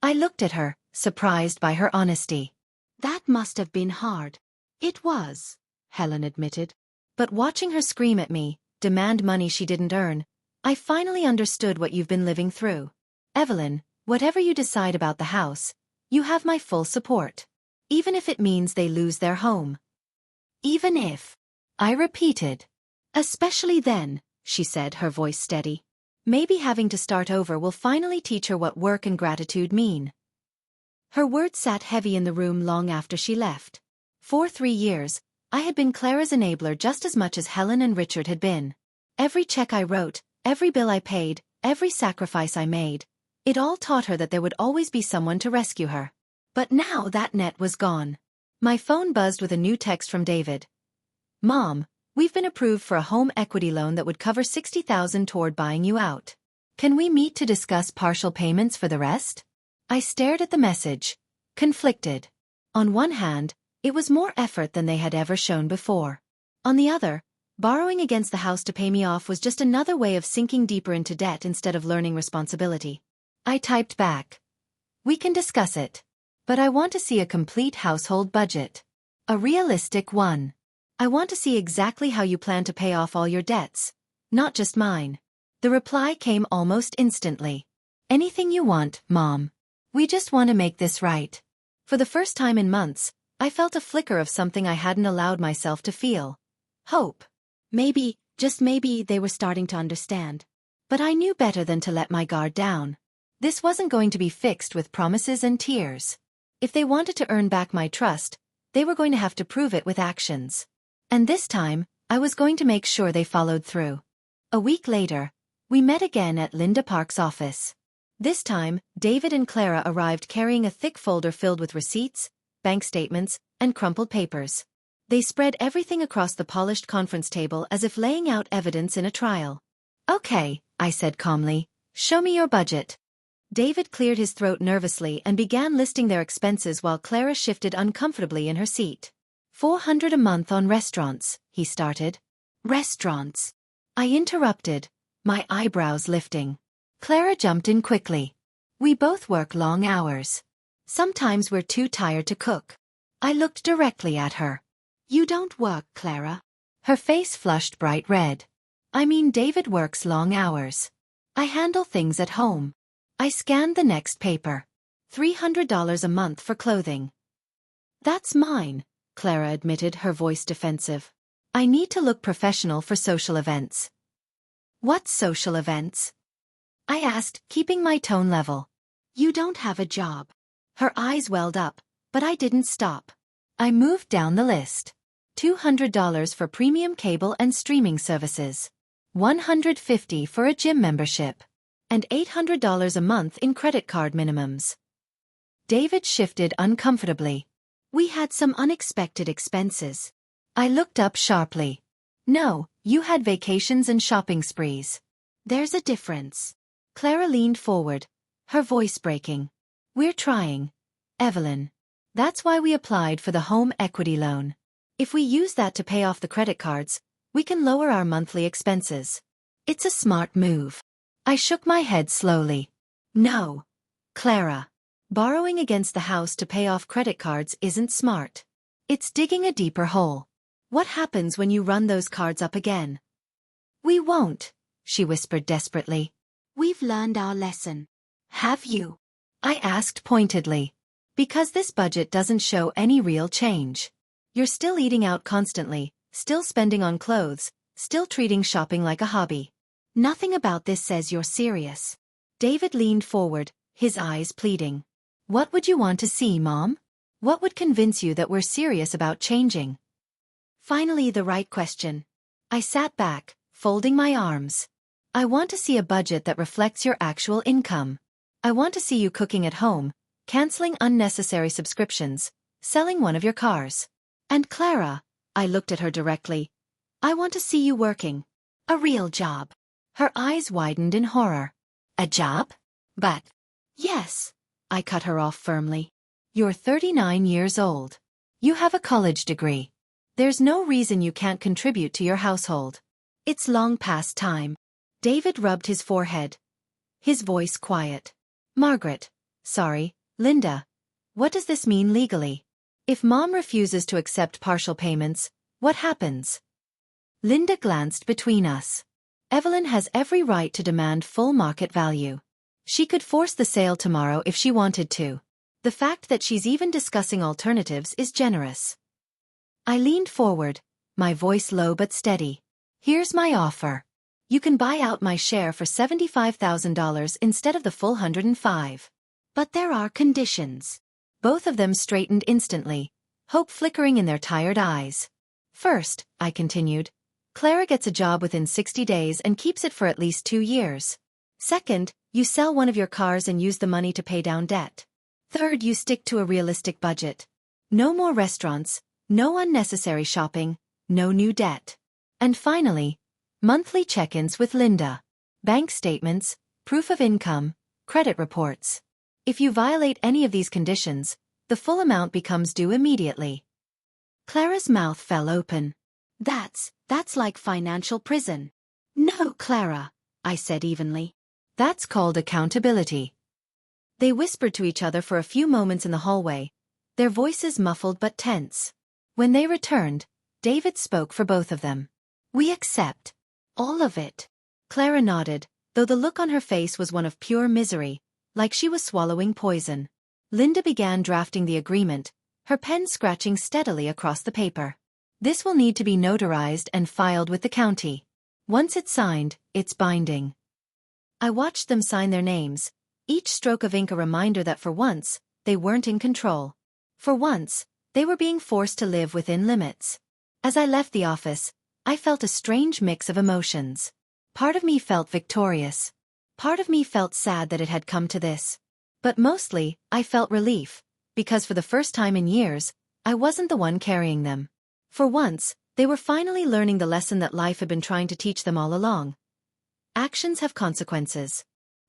I looked at her, surprised by her honesty. That must have been hard. It was, Helen admitted. But watching her scream at me, demand money she didn't earn, I finally understood what you've been living through. Evelyn, Whatever you decide about the house, you have my full support. Even if it means they lose their home. Even if. I repeated. Especially then, she said, her voice steady. Maybe having to start over will finally teach her what work and gratitude mean. Her words sat heavy in the room long after she left. For 3 years, I had been Clara's enabler just as much as Helen and Richard had been. Every check I wrote, every bill I paid, every sacrifice I made, it all taught her that there would always be someone to rescue her. But now that net was gone. My phone buzzed with a new text from David. Mom, we've been approved for a home equity loan that would cover $60,000 toward buying you out. Can we meet to discuss partial payments for the rest? I stared at the message, conflicted. On one hand, it was more effort than they had ever shown before. On the other, borrowing against the house to pay me off was just another way of sinking deeper into debt instead of learning responsibility. I typed back. We can discuss it. But I want to see a complete household budget. A realistic one. I want to see exactly how you plan to pay off all your debts, not just mine. The reply came almost instantly. Anything you want, Mom. We just want to make this right. For the first time in months, I felt a flicker of something I hadn't allowed myself to feel. Hope. Maybe, just maybe, they were starting to understand. But I knew better than to let my guard down. This wasn't going to be fixed with promises and tears. If they wanted to earn back my trust, they were going to have to prove it with actions. And this time, I was going to make sure they followed through. A week later, we met again at Linda Park's office. This time, David and Clara arrived carrying a thick folder filled with receipts, bank statements, and crumpled papers. They spread everything across the polished conference table as if laying out evidence in a trial. Okay, I said calmly, show me your budget. David cleared his throat nervously and began listing their expenses while Clara shifted uncomfortably in her seat. $400 a month on restaurants, he started. Restaurants. I interrupted, my eyebrows lifting. Clara jumped in quickly. We both work long hours. Sometimes we're too tired to cook. I looked directly at her. You don't work, Clara. Her face flushed bright red. I mean, David works long hours. I handle things at home. I scanned the next paper. $300 a month for clothing. That's mine, Clara admitted, her voice defensive. I need to look professional for social events. What social events? I asked, keeping my tone level. You don't have a job. Her eyes welled up, but I didn't stop. I moved down the list. $200 for premium cable and streaming services. $150 for a gym membership. And $800 a month in credit card minimums. David shifted uncomfortably. We had some unexpected expenses. I looked up sharply. No, you had vacations and shopping sprees. There's a difference. Clara leaned forward, her voice breaking. We're trying, Evelyn. That's why we applied for the home equity loan. If we use that to pay off the credit cards, we can lower our monthly expenses. It's a smart move. I shook my head slowly. No, Clara. Borrowing against the house to pay off credit cards isn't smart. It's digging a deeper hole. What happens when you run those cards up again? We won't, she whispered desperately. We've learned our lesson. Have you? I asked pointedly. Because this budget doesn't show any real change. You're still eating out constantly, still spending on clothes, still treating shopping like a hobby. Nothing about this says you're serious. David leaned forward, his eyes pleading. What would you want to see, Mom? What would convince you that we're serious about changing? Finally, the right question. I sat back, folding my arms. I want to see a budget that reflects your actual income. I want to see you cooking at home, canceling unnecessary subscriptions, selling one of your cars. And Clara, I looked at her directly, I want to see you working. A real job. Her eyes widened in horror. A job? But. Yes. I cut her off firmly. You're 39 years old. You have a college degree. There's no reason you can't contribute to your household. It's long past time. David rubbed his forehead. His voice quiet. Margaret. Sorry, Linda. What does this mean legally? If Mom refuses to accept partial payments, what happens? Linda glanced between us. Evelyn has every right to demand full market value. She could force the sale tomorrow if she wanted to. The fact that she's even discussing alternatives is generous. I leaned forward, my voice low but steady. Here's my offer. You can buy out my share for $75,000 instead of the full 105. But there are conditions. Both of them straightened instantly, hope flickering in their tired eyes. First, I continued, Clara gets a job within 60 days and keeps it for at least 2 years. Second, you sell one of your cars and use the money to pay down debt. Third, you stick to a realistic budget. No more restaurants, no unnecessary shopping, no new debt. And finally, monthly check-ins with Linda. Bank statements, proof of income, credit reports. If you violate any of these conditions, the full amount becomes due immediately. Clara's mouth fell open. That's like financial prison. No, Clara, I said evenly. That's called accountability. They whispered to each other for a few moments in the hallway, their voices muffled but tense. When they returned, David spoke for both of them. We accept. All of it. Clara nodded, though the look on her face was one of pure misery, like she was swallowing poison. Linda began drafting the agreement, her pen scratching steadily across the paper. This will need to be notarized and filed with the county. Once it's signed, it's binding. I watched them sign their names, each stroke of ink a reminder that for once, they weren't in control. For once, they were being forced to live within limits. As I left the office, I felt a strange mix of emotions. Part of me felt victorious. Part of me felt sad that it had come to this. But mostly, I felt relief, because for the first time in years, I wasn't the one carrying them. For once, they were finally learning the lesson that life had been trying to teach them all along. Actions have consequences.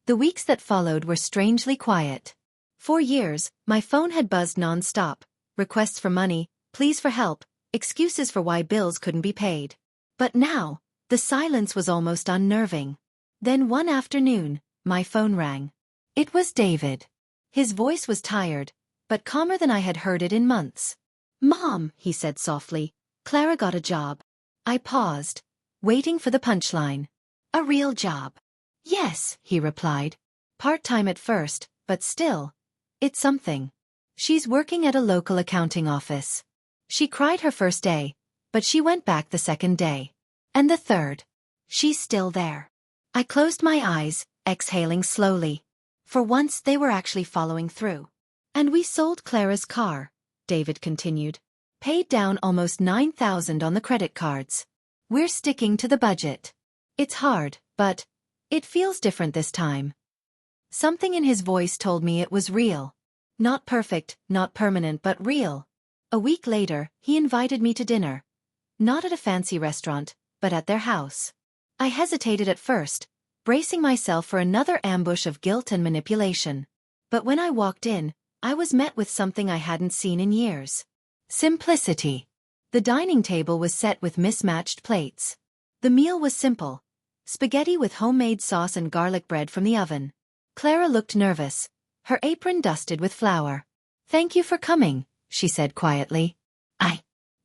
The weeks that followed were strangely quiet. For years, my phone had buzzed non-stop, requests for money, pleas for help, excuses for why bills couldn't be paid. But now, the silence was almost unnerving. Then one afternoon, my phone rang. It was David. His voice was tired, but calmer than I had heard it in months. Mom, he said softly, Clara got a job. I paused, waiting for the punchline. A real job. Yes, he replied. Part-time at first, but still. It's something. She's working at a local accounting office. She cried her first day, but she went back the second day. And the third. She's still there. I closed my eyes, exhaling slowly. For once they were actually following through. And we sold Clara's car, David continued. Paid down almost $9,000 on the credit cards. We're sticking to the budget. It's hard, but it feels different this time. Something in his voice told me it was real. Not perfect, not permanent, but real. A week later, he invited me to dinner. Not at a fancy restaurant, but at their house. I hesitated at first, bracing myself for another ambush of guilt and manipulation. But when I walked in, I was met with something I hadn't seen in years. Simplicity. The dining table was set with mismatched plates. The meal was simple. Spaghetti with homemade sauce and garlic bread from the oven. Clara looked nervous, her apron dusted with flour. Thank you for coming, she said quietly.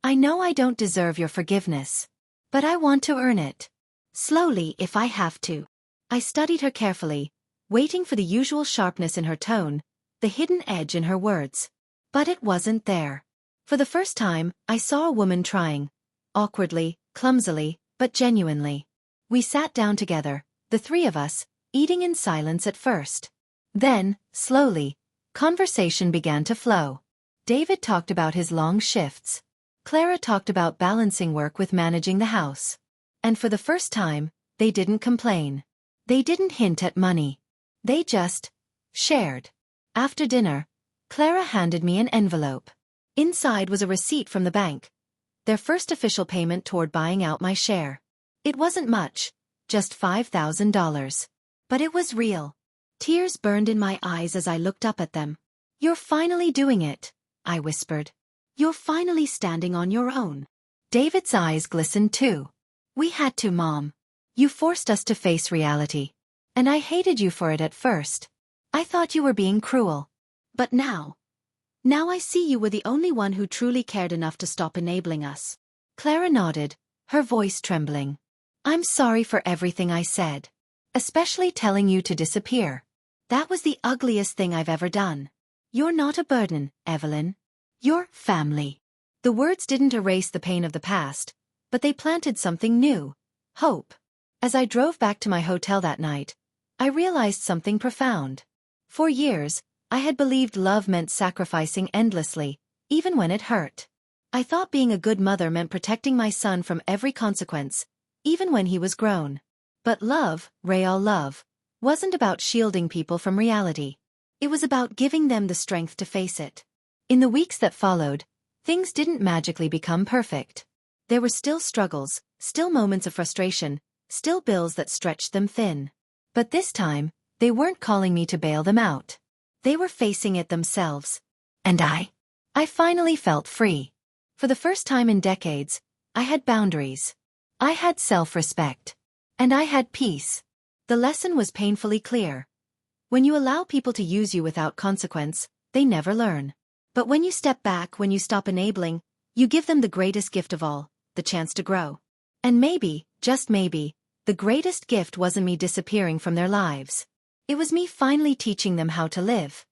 I know I don't deserve your forgiveness. But I want to earn it. Slowly if I have to. I studied her carefully, waiting for the usual sharpness in her tone, the hidden edge in her words. But it wasn't there. For the first time, I saw a woman trying. Awkwardly, clumsily, but genuinely. We sat down together, the three of us, eating in silence at first. Then, slowly, conversation began to flow. David talked about his long shifts. Clara talked about balancing work with managing the house. And for the first time, they didn't complain. They didn't hint at money. They just shared. After dinner, Clara handed me an envelope. Inside was a receipt from the bank. Their first official payment toward buying out my share. It wasn't much, just $5,000. But it was real. Tears burned in my eyes as I looked up at them. You're finally doing it, I whispered. You're finally standing on your own. David's eyes glistened too. We had to, Mom. You forced us to face reality. And I hated you for it at first. I thought you were being cruel. But now I see you were the only one who truly cared enough to stop enabling us. Clara nodded, her voice trembling. I'm sorry for everything I said. Especially telling you to disappear. That was the ugliest thing I've ever done. You're not a burden, Evelyn. You're family. The words didn't erase the pain of the past, but they planted something new. Hope. As I drove back to my hotel that night, I realized something profound. For years, I had believed love meant sacrificing endlessly, even when it hurt. I thought being a good mother meant protecting my son from every consequence, even when he was grown. But love, real love, wasn't about shielding people from reality. It was about giving them the strength to face it. In the weeks that followed, things didn't magically become perfect. There were still struggles, still moments of frustration, still bills that stretched them thin. But this time, they weren't calling me to bail them out. They were facing it themselves. And I finally felt free. For the first time in decades, I had boundaries. I had self-respect. And I had peace. The lesson was painfully clear. When you allow people to use you without consequence, they never learn. But when you step back, when you stop enabling, you give them the greatest gift of all, the chance to grow. And maybe, just maybe, the greatest gift wasn't me disappearing from their lives. It was me finally teaching them how to live.